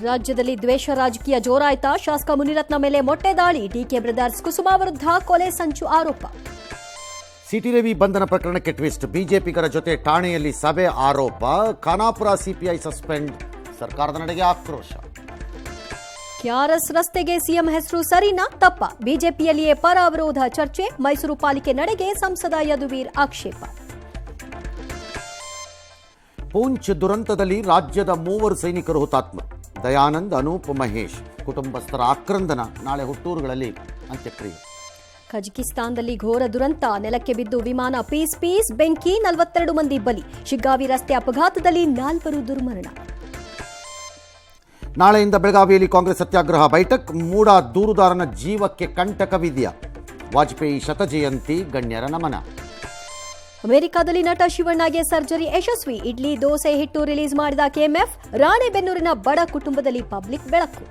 ರಾಜ್ಯದಲ್ಲಿ ದ್ವೇಷ ರಾಜಕೀಯ ಜೋರಾಯ್ತಾ? ಶಾಸಕ ಮುನಿರತ್ನ ಮೇಲೆ ಮೊಟ್ಟೆ ದಾಳಿ. ಡಿಕೆ ಬ್ರದರ್ಸ್ ಕುಸುಮಾ ವಿರುದ್ಧ ಕೊಲೆ ಸಂಚು ಆರೋಪ. ಸಿಟಿ ರವಿ ಬಂಧನ ಪ್ರಕರಣಕ್ಕೆ ಟ್ವಿಸ್ಟ್. ಬಿಜೆಪಿಗರ ಜೊತೆ ಠಾಣೆಯಲ್ಲಿ ಸಭೆ ಆರೋಪ. Khanapur CPI suspend. ಸರ್ಕಾರದ ನಡೆಗೆ ಆಕ್ರೋಶ. ಕೆಆರ್ಎಸ್ ರಸ್ತೆಗೆ ಸಿಎಂ ಹೆಸರು ಸರಿನಾ ತಪ್ಪ? ಬಿಜೆಪಿಯಲ್ಲಿಯೇ ಪರ ವಿರೋಧ ಚರ್ಚೆ. ಮೈಸೂರು ಪಾಲಿಕೆ ನಡೆಗೆ ಸಂಸದ ಯದುವೀರ್ ಆಕ್ಷೇಪ. ಪೂಂಚ್ ದುರಂತದಲ್ಲಿ ರಾಜ್ಯದ 3 ಸೈನಿಕರು ಹುತಾತ್ಮ. ದಯಾನಂದ್, ಅನೂಪ್, ಮಹೇಶ್. ಕುಟುಂಬಸ್ಥರ ಆಕ್ರಂದನ. ನಾಳೆ ಹುಟ್ಟೂರುಗಳಲ್ಲಿ ಅಂತ್ಯಕ್ರಿಯೆ. ಕಜಕಿಸ್ತಾನದಲ್ಲಿ ಘೋರ ದುರಂತ. ನೆಲಕ್ಕೆ ಬಿದ್ದು ವಿಮಾನ ಪೀಸ್ ಬೆಂಕಿ. 42 ಮಂದಿ ಬಲಿ. ಶಿಗ್ಗಾವಿ ರಸ್ತೆ ಅಪಘಾತದಲ್ಲಿ 4 ದುರ್ಮರಣ. ನಾಳೆಯಿಂದ ಬೆಳಗಾವಿಯಲ್ಲಿ ಕಾಂಗ್ರೆಸ್ ಸತ್ಯಾಗ್ರಹ ಬೈಠಕ್. ಮೂಡ ದೂರುದಾರನ ಜೀವಕ್ಕೆ ಕಂಟಕವಿದೆಯಾ? ವಾಜಪೇಯಿ ಶತಜಯಂತಿ. ಗಣ್ಯರ ನಮನ. ಅಮೆರಿಕದಲ್ಲಿ ನಟ ಶಿವಣ್ಣಗೆ ಸರ್ಜರಿ ಯಶಸ್ವಿ. ಇಡ್ಲಿ ದೋಸೆ ಹಿಟ್ಟು ರಿಲೀಸ್ ಮಾಡಿದ ಕೆಎಂಎಫ್. ರಾಣೆಬೆನ್ನೂರಿನ ಬಡ ಕುಟುಂಬದಲ್ಲಿ ಪಬ್ಲಿಕ್ ಬೆಳಕು.